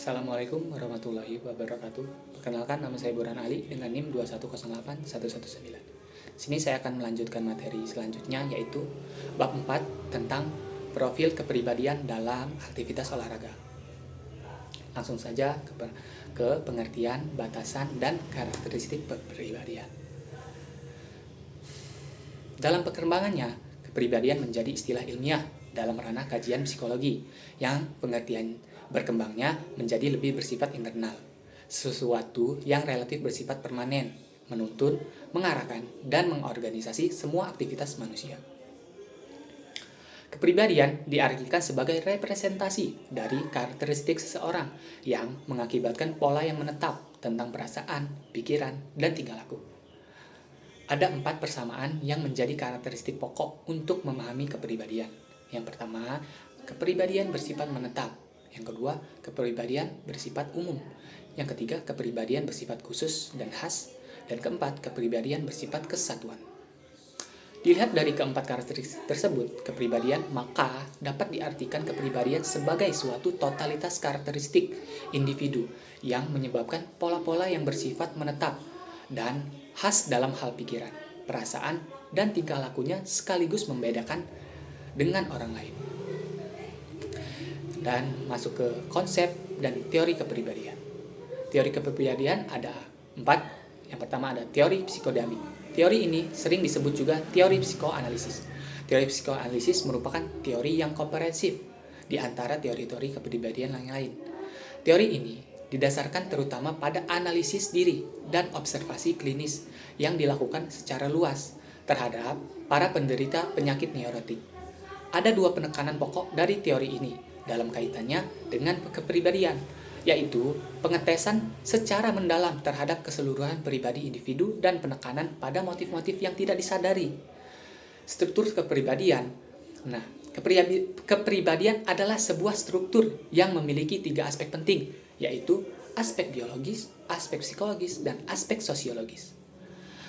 Assalamualaikum warahmatullahi wabarakatuh. Perkenalkan, nama saya Burhan Ali dengan NIM 2108119. Sini saya akan melanjutkan materi selanjutnya, yaitu bab 4 tentang profil kepribadian dalam aktivitas olahraga. Langsung saja ke pengertian, batasan, dan karakteristik kepribadian. Dalam perkembangannya, kepribadian menjadi istilah ilmiah dalam ranah kajian psikologi yang pengertian berkembangnya menjadi lebih bersifat internal, sesuatu yang relatif bersifat permanen, menuntun, mengarahkan, dan mengorganisasi semua aktivitas manusia. Kepribadian diartikan sebagai representasi dari karakteristik seseorang yang mengakibatkan pola yang menetap tentang perasaan, pikiran, dan tingkah laku. Ada 4 persamaan yang menjadi karakteristik pokok untuk memahami kepribadian. Yang pertama, kepribadian bersifat menetap. Yang kedua, kepribadian bersifat umum. Yang ketiga, kepribadian bersifat khusus dan khas. Dan keempat, kepribadian bersifat kesatuan. Dilihat dari keempat karakteristik tersebut, kepribadian, maka dapat diartikan kepribadian sebagai suatu totalitas karakteristik individu yang menyebabkan pola-pola yang bersifat menetap dan khas dalam hal pikiran, perasaan, dan tingkah lakunya sekaligus membedakan dengan orang lain. Dan masuk ke konsep dan teori kepribadian. Teori kepribadian ada 4. Yang pertama ada teori psikodinamik. Teori ini sering disebut juga teori psikoanalisis. Teori psikoanalisis merupakan teori yang komprehensif di antara teori-teori kepribadian yang lain. Teori ini didasarkan terutama pada analisis diri dan observasi klinis yang dilakukan secara luas terhadap para penderita penyakit neurotik. Ada 2 penekanan pokok dari teori ini dalam kaitannya dengan kepribadian, yaitu pengetesan secara mendalam terhadap keseluruhan pribadi individu dan penekanan pada motif-motif yang tidak disadari. Struktur kepribadian. Nah, kepribadian adalah sebuah struktur yang memiliki 3 aspek penting, yaitu aspek biologis, aspek psikologis, dan aspek sosiologis.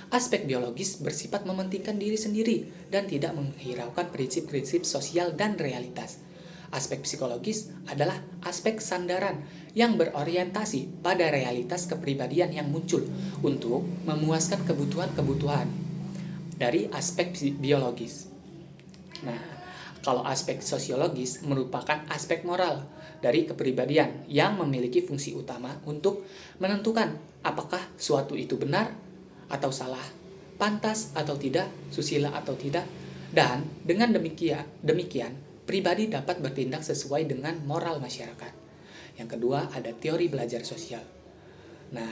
Aspek biologis bersifat mementingkan diri sendiri dan tidak menghiraukan prinsip-prinsip sosial dan realitas. Aspek psikologis adalah aspek sandaran yang berorientasi pada realitas kepribadian yang muncul untuk memuaskan kebutuhan-kebutuhan dari aspek biologis. Nah, kalau aspek sosiologis merupakan aspek moral dari kepribadian yang memiliki fungsi utama untuk menentukan apakah suatu itu benar atau salah, pantas atau tidak, susila atau tidak, dan dengan demikian pribadi dapat bertindak sesuai dengan moral masyarakat. Yang kedua ada teori belajar sosial. Nah,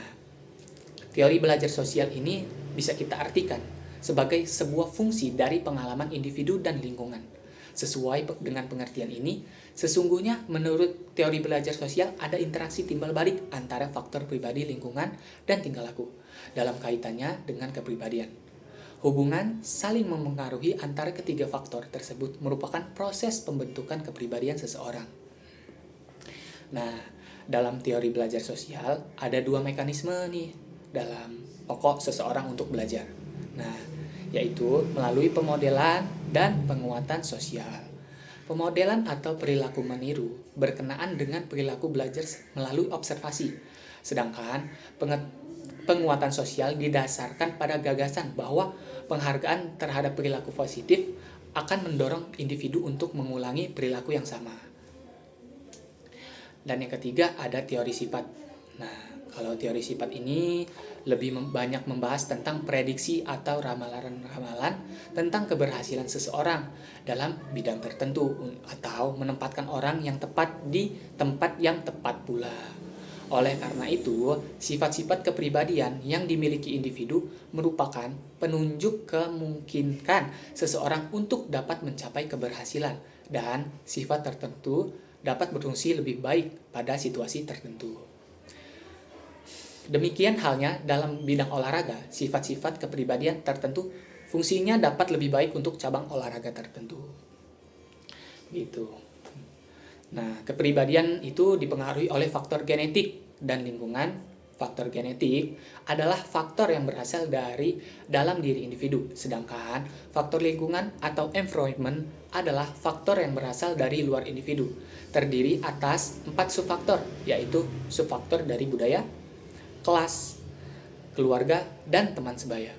teori belajar sosial ini bisa kita artikan sebagai sebuah fungsi dari pengalaman individu dan lingkungan. Sesuai dengan pengertian ini, sesungguhnya menurut teori belajar sosial ada interaksi timbal balik antara faktor pribadi, lingkungan, dan tingkah laku dalam kaitannya dengan kepribadian. Hubungan saling mempengaruhi antara ketiga faktor tersebut merupakan proses pembentukan kepribadian seseorang. Nah, dalam teori belajar sosial ada 2 mekanisme nih dalam pokok seseorang untuk belajar. Nah, yaitu melalui pemodelan dan penguatan sosial. Pemodelan atau perilaku meniru berkenaan dengan perilaku belajar melalui observasi. Sedangkan penguatan sosial didasarkan pada gagasan bahwa penghargaan terhadap perilaku positif akan mendorong individu untuk mengulangi perilaku yang sama. Dan yang ketiga ada teori sifat. Nah, kalau teori sifat ini lebih banyak membahas tentang prediksi atau ramalan-ramalan tentang keberhasilan seseorang dalam bidang tertentu atau menempatkan orang yang tepat di tempat yang tepat pula. Oleh karena itu, sifat-sifat kepribadian yang dimiliki individu merupakan penunjuk kemungkinan seseorang untuk dapat mencapai keberhasilan dan sifat tertentu dapat berfungsi lebih baik pada situasi tertentu. Demikian halnya dalam bidang olahraga, sifat-sifat kepribadian tertentu fungsinya dapat lebih baik untuk cabang olahraga tertentu. Gitu. Nah, kepribadian itu dipengaruhi oleh faktor genetik dan lingkungan Faktor genetik adalah faktor yang berasal dari dalam diri individu, sedangkan faktor lingkungan atau environment adalah faktor yang berasal dari luar individu. Terdiri atas 4 subfaktor, yaitu subfaktor dari budaya, kelas, keluarga, dan teman sebaya.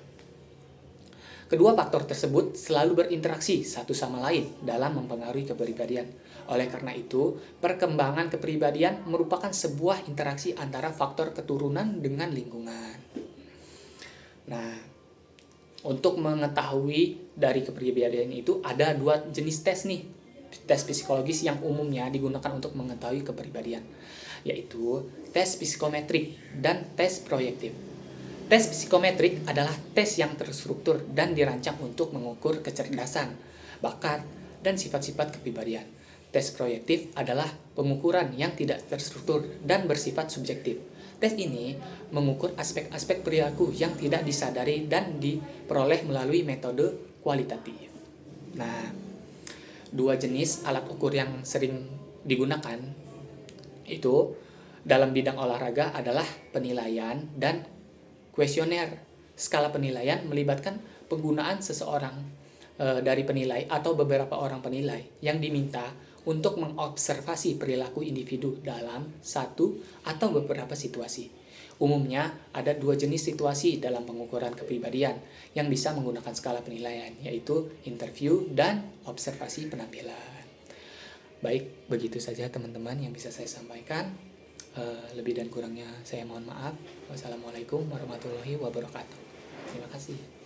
Kedua faktor tersebut selalu berinteraksi satu sama lain dalam mempengaruhi kepribadian. Oleh karena itu, perkembangan kepribadian merupakan sebuah interaksi antara faktor keturunan dengan lingkungan. Nah, untuk mengetahui dari kepribadian itu ada 2 jenis tes nih. Tes psikologis yang umumnya digunakan untuk mengetahui kepribadian, yaitu tes psikometrik dan tes proyektif. Tes psikometrik adalah tes yang terstruktur dan dirancang untuk mengukur kecerdasan, bakat, dan sifat-sifat kepribadian. Tes proyektif adalah pengukuran yang tidak terstruktur dan bersifat subjektif. Tes ini mengukur aspek-aspek perilaku yang tidak disadari dan diperoleh melalui metode kualitatif. Nah, 2 jenis alat ukur yang sering digunakan itu dalam bidang olahraga adalah penilaian dan kuesioner. Skala penilaian melibatkan penggunaan seseorang dari penilai atau beberapa orang penilai yang diminta untuk mengobservasi perilaku individu dalam satu atau beberapa situasi. Umumnya ada 2 jenis situasi dalam pengukuran kepribadian yang bisa menggunakan skala penilaian, yaitu interview dan observasi penampilan. Baik, begitu saja teman-teman yang bisa saya sampaikan. Lebih dan kurangnya saya mohon maaf. Wassalamualaikum warahmatullahi wabarakatuh. Terima kasih.